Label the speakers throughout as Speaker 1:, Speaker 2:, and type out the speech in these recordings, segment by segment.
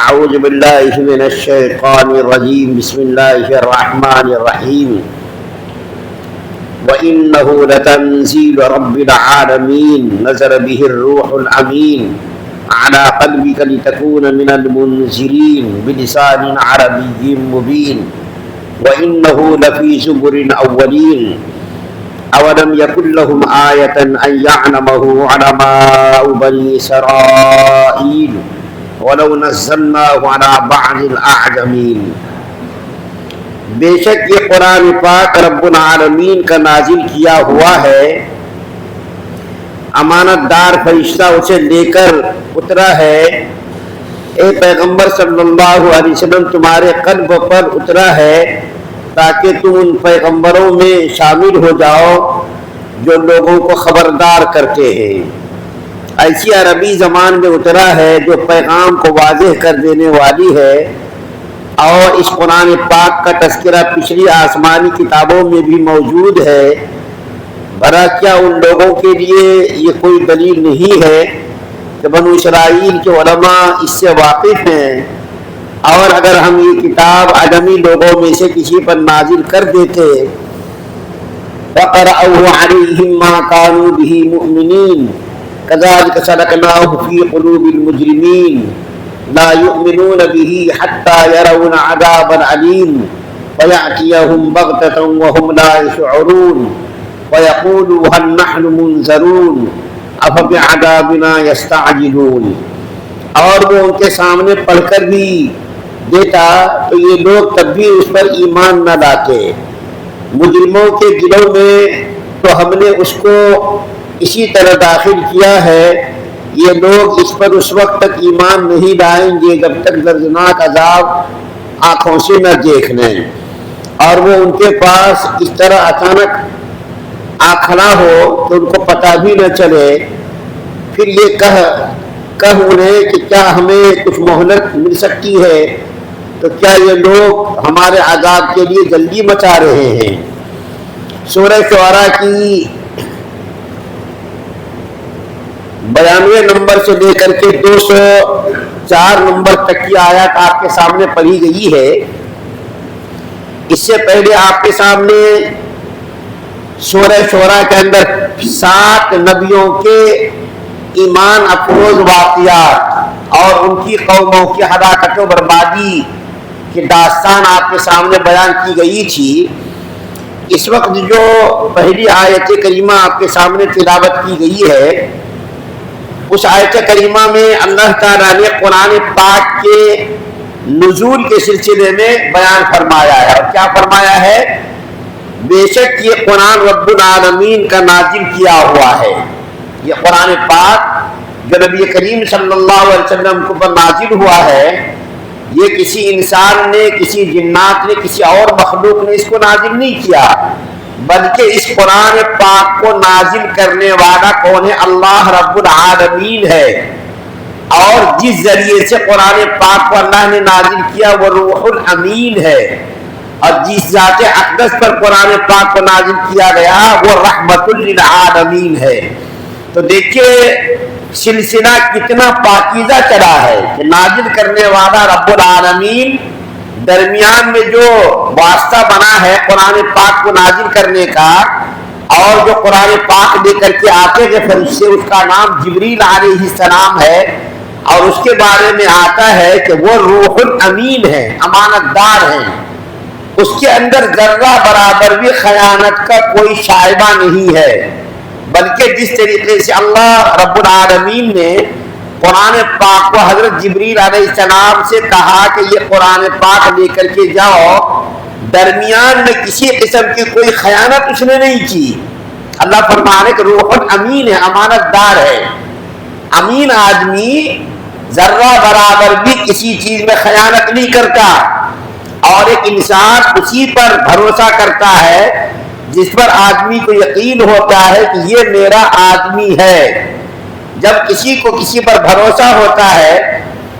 Speaker 1: اعوذ باللہ من الشیطان الرجیم بسم اللہ الرحمن الرحیم وَإِنَّهُ لَتَنزِيلُ رَبِّ الْعَالَمِينَ نَزَلَ بِهِ الرُّوحُ الْأَمِينُ عَلَى قَلْبِكَ لِتَكُونَ مِنَ الْمُنذِرِينَ بِلِسَانٍ عَرَبِيٍّ مُبِينٍ وَإِنَّهُ لَفِي زُبُرِ الْأَوَّلِينَ أَوَلَمْ يَكُنْ لَهُمْ آيَةً أَنْ يَعْلَمَهُ عُلَمَاءُ بَنِي إِسْرَائِيلَ وَلَوْ نَزَّلْنَاهُ عَلَى بَعْضِ الْأَعْجَمِينَ۔ بے شک یہ قرآن پاک رب العالمین کا نازل کیا ہوا ہے، امانت دار فرشتہ اسے لے کر اترا ہے۔ اے پیغمبر صلی اللہ علیہ وسلم تمہارے قلب پر اترا ہے تاکہ تم ان پیغمبروں میں شامل ہو جاؤ جو لوگوں کو خبردار کرتے ہیں۔ ایسی عربی زبان میں اترا ہے جو پیغام کو واضح کر دینے والی ہے، اور اس قرآن پاک کا تذکرہ پچھلی آسمانی کتابوں میں بھی موجود ہے۔ بھلا کیا ان لوگوں کے لیے یہ کوئی دلیل نہیں ہے کہ بنو اسرائیل کے علماء اس سے واقف ہیں، اور اگر ہم یہ کتاب عجمی لوگوں میں سے کسی پر نازل کر دیتے فَقَرَأَوْهُ عَلَيْهِمْ مَا كَانُوا بِهِ مُؤْمِنِينَ كَذَلِكَ سَلَكْنَاهُ فِي قُلُوبِ الْمُجْرِمِينَ لا يؤمنون به حتى يرون عذاب العليم ويأتيهم بغتة وهم لا يشعرون ويقولوا هل نحن منذرون أفبعذابنا يستعجلون۔ اور وہ ان کے سامنے پڑھ کر بھی دیتا تو یہ لوگ تب بھی اس پر ایمان نہ لاتے۔ مجرموں کے دلوں میں تو ہم نے اس کو اسی طرح داخل کیا ہے، یہ لوگ اس پر اس وقت تک ایمان نہیں لائیں گے جب تک دردناک عذاب آنکھوں سے نہ دیکھ لیں، اور وہ ان کے پاس اس طرح اچانک آ کھڑا ہو کہ ان کو پتہ بھی نہ چلے۔ پھر یہ کہہ انہیں کہ کیا ہمیں کچھ مہلت مل سکتی ہے، تو کیا یہ لوگ ہمارے عذاب کے لیے جلدی مچا رہے ہیں۔ سورہ شعراء کی 92 نمبر سے لے کر کے 204 نمبر تک کی آیات آپ کے سامنے پڑھی گئی ہے۔ اس سے پہلے آپ کے سامنے سورہ شعراء کے اندر 7 نبیوں کے ایمان افروز واقعات اور ان کی قوموں کی ہلاکت و بربادی کی داستان آپ کے سامنے بیان کی گئی تھی۔ اس وقت جو پہلی آیت کریمہ آپ کے سامنے تلاوت کی گئی ہے، اس آیت کریمہ میں اللہ تعالیٰ نے قرآن پاک کے نزول کے سلسلے میں بیان فرمایا ہے، اور کیا فرمایا ہے؟ بے شک یہ قرآن رب العالمین کا نازل کیا ہوا ہے۔ یہ قرآن پاک جو نبی کریم صلی اللہ علیہ وسلم کو پر نازل ہوا ہے، یہ کسی انسان نے، کسی جنات نے، کسی اور مخلوق نے اس کو نازل نہیں کیا، بلکہ اس قرآن پاک کو نازل کرنے والا کون ہے؟ اللہ رب العالمین ہے۔ اور جس ذریعے سے قرآن پاک کو اللہ نے نازل کیا وہ روح الامین ہے، اور جس ذات اقدس پر قرآن پاک کو نازل کیا گیا وہ رحمت للعالمین ہے۔ تو دیکھیے سلسلہ کتنا پاکیزہ چلا ہے کہ نازل کرنے والا رب العالمین، درمیان میں جو واسطہ بنا ہے قرآن پاک کو نازل کرنے کا، اور جو قرآن پاک لے کر کے آتے تھے فرشتے، اس کا نام جبریل علیہ السلام ہے، اور اس کے بارے میں آتا ہے کہ وہ روح الامین ہے، امانت دار ہیں۔ اس کے اندر ذرہ برابر بھی خیانت کا کوئی شائبہ نہیں ہے، بلکہ جس طریقے سے اللہ رب العالمین نے قرآن پاک کو حضرت جبریل علیہ السلام سے کہا کہ یہ قرآن پاک لے کر کے جاؤ، درمیان میں کسی قسم کی کوئی خیانت اس نے نہیں کی۔ اللہ فرمانے کہ روح الامین ہے، امانت دار ہے۔ امین آدمی ذرہ برابر بھی کسی چیز میں خیانت نہیں کرتا، اور ایک انسان اسی پر بھروسہ کرتا ہے جس پر آدمی کو یقین ہوتا ہے کہ یہ میرا آدمی ہے۔ جب کسی کو کسی پر بھروسہ ہوتا ہے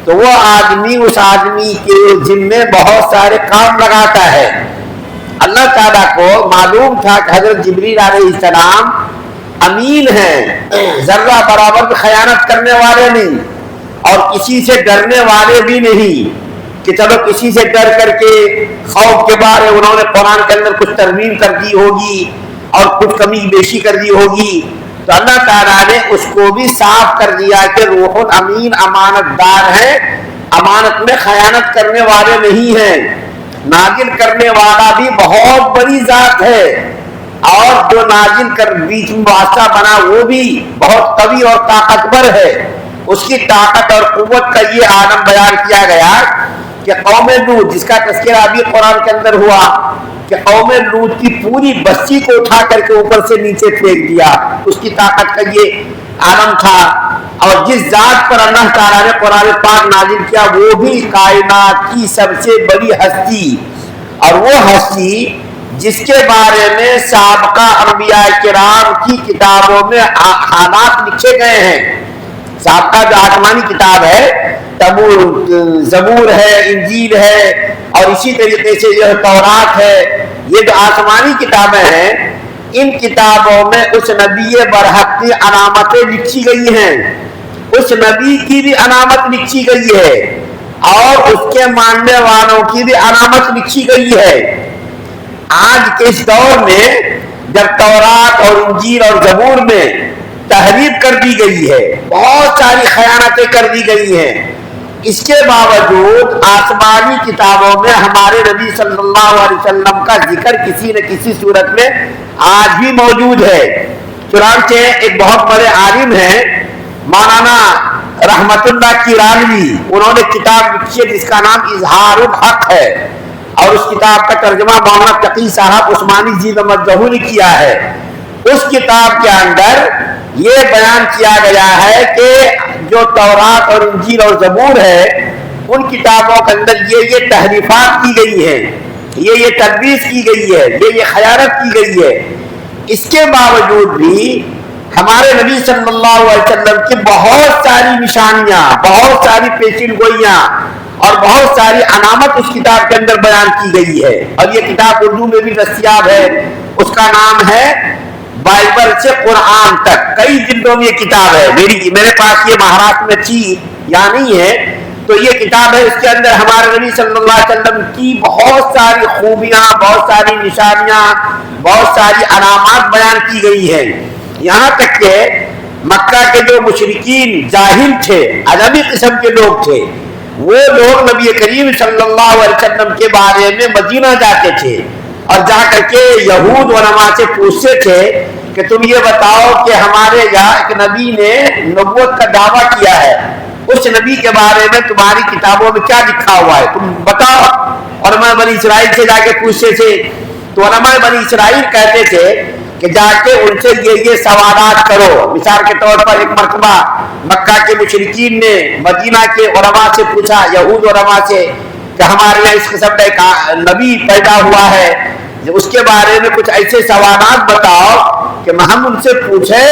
Speaker 1: تو وہ آدمی اس آدمی کے ذمے بہت سارے کام لگاتا ہے۔ اللہ تعالیٰ کو معلوم تھا کہ حضرت جبریل علیہ السلام امین ہیں، ذرہ برابر خیانت کرنے والے نہیں، اور کسی سے ڈرنے والے بھی نہیں کہ چلو کسی سے ڈر کر کے خوف کے بارے انہوں نے قرآن کے اندر کچھ ترمیم کر دی ہوگی اور کچھ کمی بیشی کر دی ہوگی. تو اللہ تعالیٰ نے اس کو بھی صاف کر دیا کہ روح الامین امانت دار ہے، امانت میں خیانت کرنے والے نہیں ہیں. نازل کرنے والا بھی بہت بڑی ذات ہے، اور جو نازل کر بیچ میں واسطہ بنا وہ بھی بہت قوی اور طاقتور ہے. اس کی طاقت اور قوت کا یہ عالم بیان کیا گیا کہ قوم لوط، جس کا تذکرہ ابھی قرآن کے اندر ہوا، کہ قوم لوط کی پوری بستی کو اٹھا کر کے اوپر سے نیچے پھینک دیا. اس کی طاقت کا یہ عالم تھا. اور جس ذات پر اللہ تعالیٰ نے قرآن پاک نازل کیا وہ بھی کائنات کی سب سے بڑی ہستی، اور وہ ہستی جس کے بارے میں سابقہ انبیاء کرام کی کتابوں میں حالات لکھے گئے ہیں. سابقہ جو آسمانی کتاب ہے، زبور ہے، انجیل ہے، اور اسی طریقے سے جو تورات ہے، یہ جو آسمانی کتابیں ہیں ان کتابوں میں اس نبی برحق کی علامتیں لکھی گئی ہیں. اس نبی کی بھی علامت لکھی گئی ہے اور اس کے ماننے والوں کی بھی علامت لکھی گئی ہے. آج کے اس دور میں جب تورات اور انجیل اور زبور میں تحریف کر دی گئی ہے، بہت ساری خیانتیں کر دی گئی ہیں، اس کے باوجود آسمانی کتابوں میں ہمارے نبی صلی اللہ علیہ وسلم کا ذکر کسی نہ کسی صورت میں آج بھی موجود ہے. چنانچہ ایک بہت بڑے عالم ہیں مولانا رحمت اللہ کیرانوی، انہوں نے کتاب لکھی ہے جس کا نام اظہار الحق ہے، اور اس کتاب کا ترجمہ مولانا تقی صاحب عثمانی زیب مدہو نے کیا ہے. اس کتاب کے اندر یہ بیان کیا گیا ہے کہ جو تورات اور انجیل اور زبور ہے ان کتابوں کے اندر یہ تحریفات کی گئی ہیں، یہ تدبیس کی گئی ہے، یہ خیانت کی گئی ہے. اس کے باوجود بھی ہمارے نبی صلی اللہ علیہ وسلم کی بہت ساری نشانیاں، بہت ساری پیشین گوئیاں اور بہت ساری علامت اس کتاب کے اندر بیان کی گئی ہے. اور یہ کتاب اردو میں بھی دستیاب ہے. اس کا نام ہے بائبل سے قرآن تک. کئی جلدوں میں یہ کتاب ہے. میرے پاس یہ مہاراشٹر میں تھی یا نہیں ہے تو یہ کتاب ہے. اس کے اندر ہمارے نبی صلی اللہ علیہ وسلم کی بہت ساری خوبیاں، بہت ساری نشانیاں، بہت ساری علامات بیان کی گئی ہیں. یہاں تک کہ مکہ کے جو مشرکین جاہل تھے، عجمی قسم کے لوگ تھے، وہ لوگ نبی کریم صلی اللہ علیہ وسلم کے بارے میں مدینہ جاتے تھے اور جا کر کے یہود علماء سے پوچھتے تھے کہ تم یہ بتاؤ کہ ہمارے یہاں ایک نبی نے نبوت کا دعویٰ کیا ہے، اس نبی کے بارے میں تمہاری کتابوں میں کیا لکھا ہوا ہے، تم بتاؤ. علماء بنی اسرائیل سے جا کے پوچھتے تھے تو علماء بنی اسرائیل کہتے تھے کہ جا کے ان سے یہ سوالات کرو. مثال کے طور پر ایک مرتبہ مکہ کے مشرکین نے مدینہ کے علماء سے پوچھا، یہود علماء سے، کہ ہمارے یہاں اس قسم کا ایک نبی پیدا ہوا ہے، اس کے بارے میں کچھ ایسے سوالات بتاؤ کہ ہم ان سے پوچھیں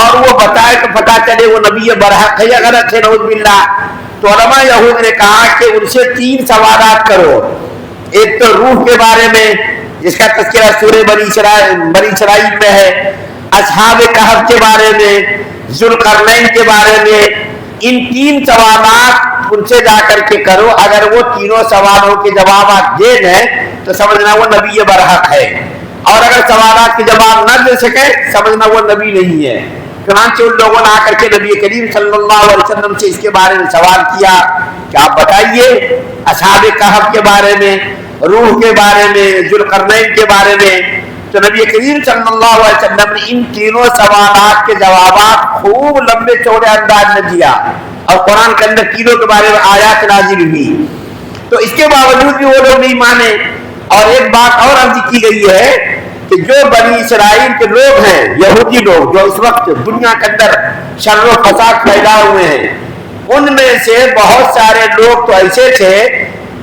Speaker 1: اور وہ بتائے تو پتہ چلے وہ نبی برحق ہے یا غلط ہے، نعوذ باللہ. تو علماء یہود نے کہا کہ ان سے 3 سوالات کرو. ایک تو روح کے بارے میں جس کا تذکرہ سورہ بنی اسرائیل میں ہے، اصحاب کہف کے بارے میں، ذوالقرنین کے بارے میں. ان 3 سوالات ان سے جا کر کے کرو. اگر وہ تینوں سوالوں کے جوابات دے دیں تو سمجھنا وہ نبی برحق ہے، اور اگر سوالات کے جواب نہ دے سکے سمجھنا وہ نبی نہیں ہے. چنانچہ ان لوگوں نے آ کر کے نبی کریم صلی اللہ علیہ وسلم سے اس کے بارے میں سوال کیا کہ آپ بتائیے اصحاب کہف کے بارے میں، روح کے بارے میں، ذوالقرنین کے بارے میں. تو نبی کریم صلی اللہ علیہ وسلم نے ان تینوں سوالات کے جوابات خوب لمبے چوڑے انداز میں دیا، اور قرآن کے اندر تینوں کے بارے میں آیات نازل ہوئی. تو اس کے باوجود بھی وہ لوگ نہیں مانے. اور ایک بات اور عرض کی گئی ہے کہ جو بنی اسرائیل کے لوگ ہیں، یہودی لوگ جو اس وقت دنیا کے اندر شر و فساد پھیلا ہوئے ہیں، ان میں سے بہت سارے لوگ تو ایسے تھے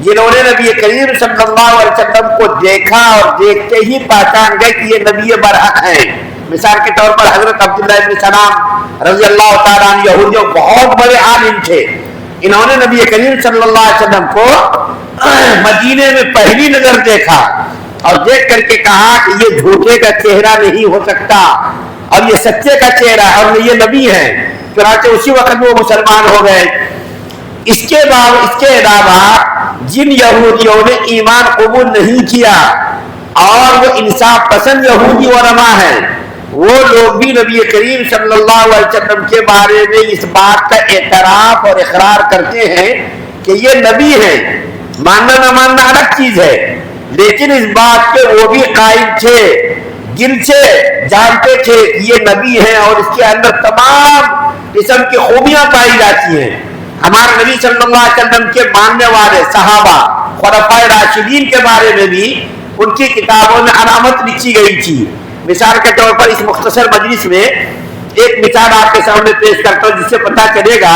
Speaker 1: جنہوں نے نبی کریم صلی اللہ علیہ وسلم کو دیکھا اور دیکھتے ہی پہچان گئے کہ یہ نبی برحق ہیں. مثال کے طور پر حضرت عبداللہ بن سلام رضی اللہ تعالیٰ عنہ یہودی بہت بڑے عالم تھے. انہوں نے نبی کریم صلی اللہ علیہ وسلم کو مدینے میں پہلی نظر دیکھا اور دیکھ کر کے کہا کہ یہ جھوٹے کا چہرہ نہیں ہو سکتا اور یہ سچے کا چہرہ ہے اور یہ نبی ہے. چنانچہ اسی وقت وہ مسلمان ہو گئے. اس کے علاوہ جن یہودیوں نے ایمان قبول نہیں کیا اور وہ انصاف پسند یہودی علماء ہیں، وہ لوگ بھی نبی کریم صلی اللہ علیہ وسلم کے بارے میں اس بات کا اعتراف اور اقرار کرتے ہیں کہ یہ نبی ہیں۔ ماننا نہ ماننا الگ چیز ہے، لیکن اس بات کے وہ بھی قائل تھے، دل سے جانتے تھے کہ یہ نبی ہیں اور اس کے اندر تمام قسم کی خوبیاں پائی جاتی ہیں۔ ہمارے نبی صلی اللہ علیہ وسلم کے ماننے والے صحابہ خلفائے راشدین کے بارے میں بھی ان کی کتابوں میں علامت لکھی گئی تھی۔ مثال کے طور پر اس مختصر مجلس میں ایک مثال آپ کے سامنے پیش کرتا ہوں، جس سے پتہ چلے گا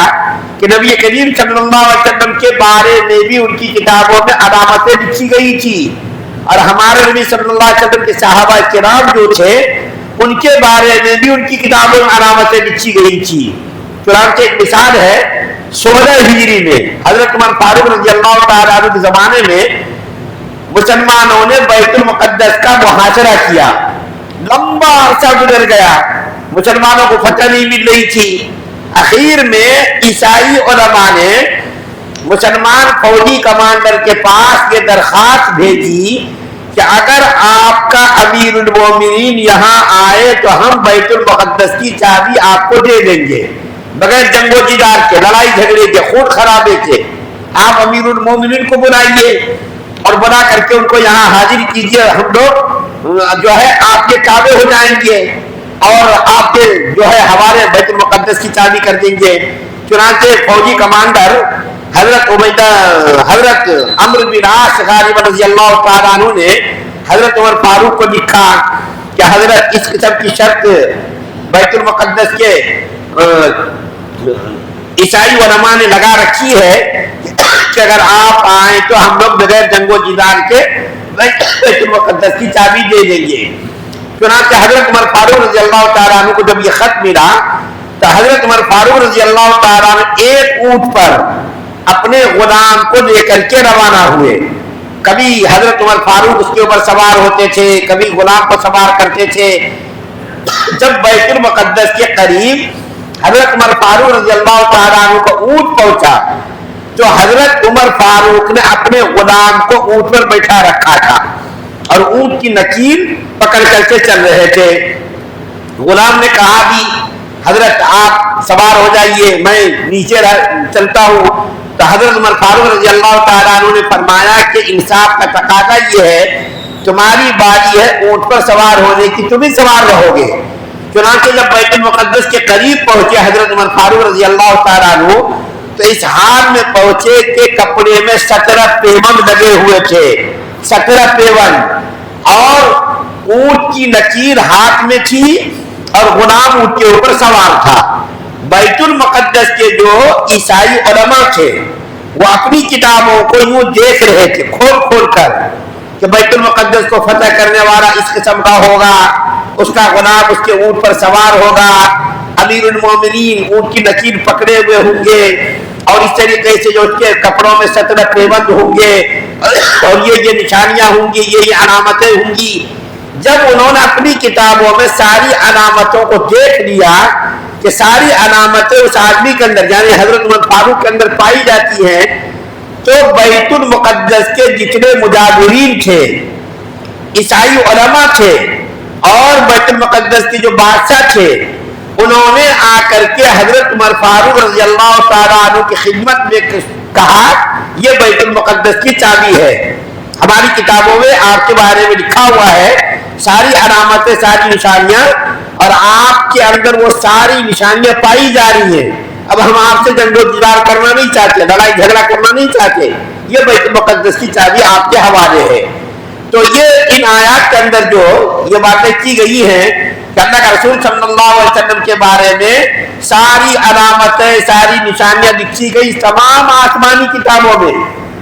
Speaker 1: کہ نبی کریم صلی اللہ علیہ وسلم کے بارے میں بھی ان کی کتابوں میں علامتیں لکھی گئی تھی، اور ہمارے نبی صلی اللہ علیہ وسلم کے صحابہ کرام جو تھے ان کے بارے میں بھی ان کی کتابوں میں علامتیں لکھی گئی تھی۔ چنانچہ ایک مثال ہے 16 ہجری میں حضرت عمر فاروق رضی اللہ تعالیٰ عنہ کے زمانے میں مسلمانوں نے بیت المقدس کا محاصرہ کیا، لمبا عرصہ گزر گیا، مسلمانوں کو فتح نہیں مل رہی تھی۔ اخیر میں عیسائی علماء نے مسلمان فوجی کمانڈر کے پاس یہ درخواست بھیجی کہ اگر آپ کا امیر المومنین یہاں آئے تو ہم بیت المقدس کی چابی آپ کو دے دیں گے، بغیر جنگ و جدال کے، لڑائی جھگڑے کے، خون خرابے کے۔ آپ امیر المومنین کو بلائیے اور بلا کر کے ان کو یہاں حاضر کیجیے، ہم لوگ جو ہے آپ کے تابع ہو جائیں گے اور آپ کے جو ہے ہمارے بیت المقدس کی چابی کر دیں گے۔ چنانچہ فوجی کمانڈر حضرت عمرو بن عاص غالب رضی اللہ تعالیٰ عنہ نے حضرت عمر فاروق کو لکھا کہ حضرت اس قسم کی شرط بیت المقدس کے عیسائی علماء نے لگا رکھی ہے کہ اگر آپ آئیں تو ہم لوگ بغیر جنگ و جدال کے بیت المقدس کی چابی دے دیں گے۔ چنانچہ حضرت عمر فاروق رضی اللہ تعالیٰ عنہ کو جب یہ خط ملا تو حضرت عمر فاروق رضی اللہ تعالیٰ عنہ ایک اونٹ پر اپنے غلام کو لے کر کے روانہ ہوئے۔ کبھی حضرت عمر فاروق اس کے اوپر سوار ہوتے تھے، کبھی غلام کو سوار کرتے تھے۔ جب بیت المقدس کے قریب حضرت عمر فاروق رضی اللہ تعالیٰ عنہ کو اونٹ پہنچا تو حضرت عمر فاروق نے اپنے غلام کو اونٹ پر بیٹھا رکھا تھا اور اونٹ کی نکیل پکڑ کر کے چل رہے تھے۔ غلام نے کہا بھی حضرت آپ سوار ہو جائیے، میں نیچے چلتا ہوں۔ تو حضرت عمر فاروق رضی اللہ تعالیٰ عنہ نے فرمایا کہ انصاف کا تقاضا یہ ہے، تمہاری باری ہے اونٹ پر سوار ہونے کی، تم ہی سوار رہو گے۔ چنانچہ جب بیت المقدس کے قریب پہنچے حضرت عمر فاروق رضی اللہ تعالیٰ عنہ تو اس حال میں پہنچے کہ کپڑے میں 17 پیوند لگے ہوئے تھے، 17 پیوند، اور اونٹ کی نکیر ہاتھ میں تھی اور غلام اونٹ کے اوپر سوار تھا۔ بیت المقدس کے جو عیسائی علماء تھے وہ اپنی کتابوں کو یوں دیکھ رہے تھے کھول کھول کر کہ بیت المقدس کو فتح کرنے والا اس قسم کا ہوگا، اس کا غلام اس کے اونٹ پر سوار ہوگا، امیر المومنین اونٹ کی نکیر پکڑے ہوئے ہوں گے، اور اس طریقے سے جو اس کے کپڑوں میں 17 پیوند ہوں گے اور یہ نشانیاں ہوں گی، یہ علامتیں ہوں گی۔ جب انہوں نے اپنی کتابوں میں ساری علامتوں کو دیکھ لیا کہ ساری علامتیں اس آدمی کے اندر یعنی حضرت عمر فاروق کے اندر پائی جاتی ہیں، تو بیت المقدس کے جتنے مجاورین تھے، عیسائی علماء تھے اور بیت المقدس کے جو بادشاہ تھے، انہوں نے آ کر کے حضرت عمر فاروق رضی اللہ تعالیٰ عنہ کی خدمت میں کہا یہ بیت المقدس کی چابی ہے۔ ہماری کتابوں میں آپ کے بارے میں لکھا ہوا ہے ساری علامتیں، ساری نشانیاں، اور آپ کے اندر وہ ساری نشانیاں پائی جا رہی ہیں۔ اب ہم آپ سے جنگ و جدال کرنا نہیں چاہتے، لڑائی جھگڑا کرنا نہیں چاہتے، یہ بیت المقدس کی چابی آپ کے حوالے ہے۔ تو یہ ان آیات کے اندر جو یہ باتیں کی گئی ہیں کہ اللہ کا رسول صلی اللہ علیہ وسلم کے بارے میں ساری علامتیں، ساری نشانیاں لکھی گئی تمام آسمانی کتابوں میں،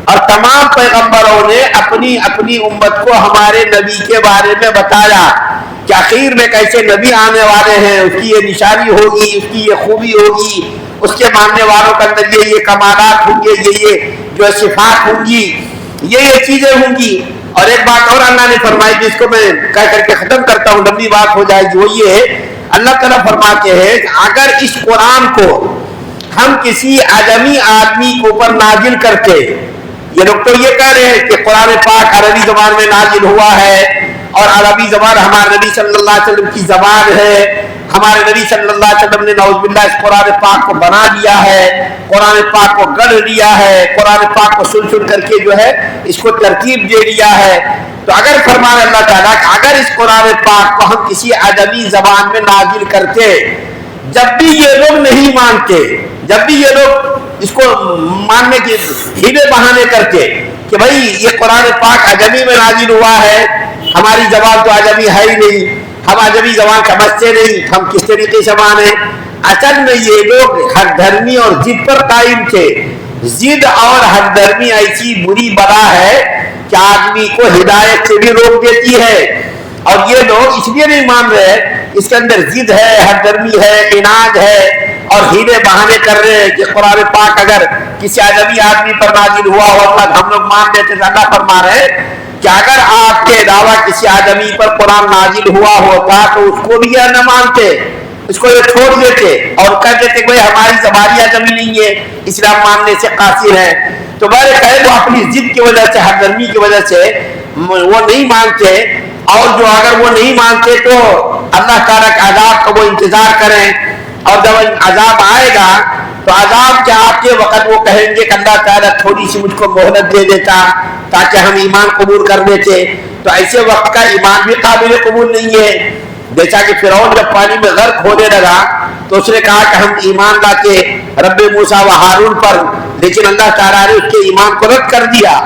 Speaker 1: اور تمام پیغمبروں نے اپنی اپنی امت کو ہمارے نبی کے بارے میں بتایا کہ آخر میں کیسے نبی آنے والے ہیں، اس کی یہ نشانی ہوگی، اس کی یہ خوبی ہوگی، اس کے ماننے والوں کے اندر یہ کمالات ہوں گے، یہ جو صفات ہوں گی، یہ چیزیں ہوں گی۔ اور ایک بات اور اللہ نے فرمائی جس کو میں کہہ کر کے ختم کرتا ہوں، لمبی بات ہو جائے گی، وہ یہ ہے اللہ تعالیٰ فرماتے ہیں کہ اگر اس قرآن کو ہم کسی عجمی آدمی کے اوپر نازل کرتے. یہ لوگ تو یہ کہہ رہے ہیں کہ قرآن پاک عربی زبان میں نازل ہوا ہے اور عربی زبان ہمارے نبی صلی اللہ علیہ وسلم کی زبان ہے. ہمارے نبی صلی اللہ علیہ وسلم نے نعوذ باللہ اس قرآن پاک کو بنا دیا ہے, قرآن پاک کو گڑھ لیا ہے, قرآن پاک کو سن سن کر کے جو ہے اس کو ترتیب دے دیا ہے. تو اگر فرمان اللہ تعالیٰ کہ اگر اس قرآن پاک کو ہم کسی عجمی زبان میں نازل کرتے, جب بھی یہ لوگ نہیں مانتے, جب بھی یہ لوگ اس کو ماننے کے ہیلے بہانے کرتے کہ بھائی یہ قرآن پاک عجمی میں نازل ہوا ہے, ہماری زبان تو عجمی ہے ہی نہیں, ہم عجمی زبان سمجھتے نہیں, ہم کس طریقے سے مانیں. اصل میں یہ لوگ ہر دھرمی اور ضد پر قائم تھے. ضد اور ہر دھرمی ایسی بری بلا ہے کہ آدمی کو ہدایت سے بھی روک دیتی ہے, اور یہ لوگ اس لیے نہیں مان رہے, اس کے اندر ضد ہے, ہر درمی ہے, اناج ہے, اور ہیلے بہانے کر رہے ہیں کہ قرآن پاک اگر کسی عجمی آدمی پر نازل ہوا ہوتا ہم لوگ مان لیتے. اللہ فرما رہے کہ اگر آپ کے علاوہ کسی آدمی پر قرآن نازل ہوا ہوتا تو اس کو بھی یہ نہ مانتے, اس کو یہ چھوڑ دیتے اور کہہ دیتے کہ بھائی ہماری زبان عجمی نہیں ہے, اسلام ماننے سے قاصر ہے. تو بہر خیر وہ اپنی ضد کی وجہ سے, ہر درمی کی وجہ سے وہ نہیں مانتے, اور جو اگر وہ نہیں مانتے تو اللہ تعالیٰ کے عذاب کا وہ انتظار کریں, اور جب عذاب آئے گا تو عذاب کے آتے وقت وہ کہیں گے کہ اللہ تعالیٰ تھوڑی سی مجھ کو مہلت دے دیتا تاکہ ہم ایمان قبول کر لیتے. تو ایسے وقت کا ایمان بھی قابل قبول نہیں ہے. جیسا کہ فرعون جب پانی میں غرق ہونے لگا تو اس نے کہا کہ ہم ایمان لاتے رب موسیٰ و ہارون پر, لیکن اللہ تعالیٰ نے اس کے ایمان کو رد کر دیا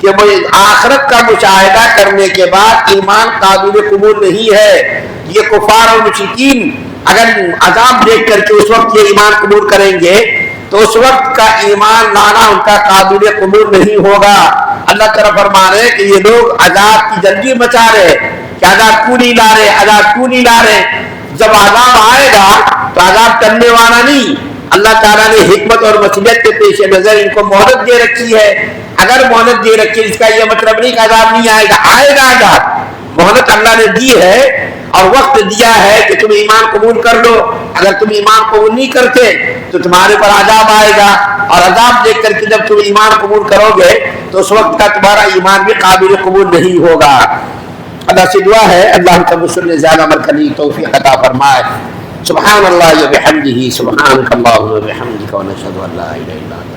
Speaker 1: کہ وہ آخرت کا مشاہدہ کرنے کے بعد ایمان قابل قبول نہیں ہے. یہ کفار اور مشرکین اگر عذاب دیکھ کر کے اس وقت یہ ایمان قبول کریں گے تو اس وقت کا ایمان لانا ان کا قابل قبول نہیں ہوگا. اللہ تعالیٰ فرما رہے کہ یہ لوگ عذاب کی جلدی مچا رہے کہ عذاب کیوں نہیں لا رہے, عذاب کیوں نہیں لا رہے. جب عذاب آئے گا تو عذاب کرنے والا نہیں, اللہ تعالیٰ نے حکمت اور مصلحت کے پیش نظر ان کو مہلت دے رکھی ہے. اگر مہلت دے رکھی ہے اس کا یہ مطلب نہیں کہ عذاب نہیں آئے گا, آئے گا عذاب. مہلت اللہ نے دی ہے اور وقت دیا ہے کہ تم ایمان قبول کر لو. اگر تم ایمان قبول نہیں کرتے تو تمہارے پر عذاب آئے گا, اور عذاب دیکھ کر کے جب تم ایمان قبول کرو گے تو اس وقت کا تمہارا ایمان بھی قابل قبول نہیں ہوگا. اللہ سے دعا ہے اللہ کا مسلم زیادہ عمل کرنے کی توفیق عطا فرمائے. سبحان اللہ و بحمدہ, سبحانک اللہم و بحمدک, و نشہد ان لا الہ الا انت.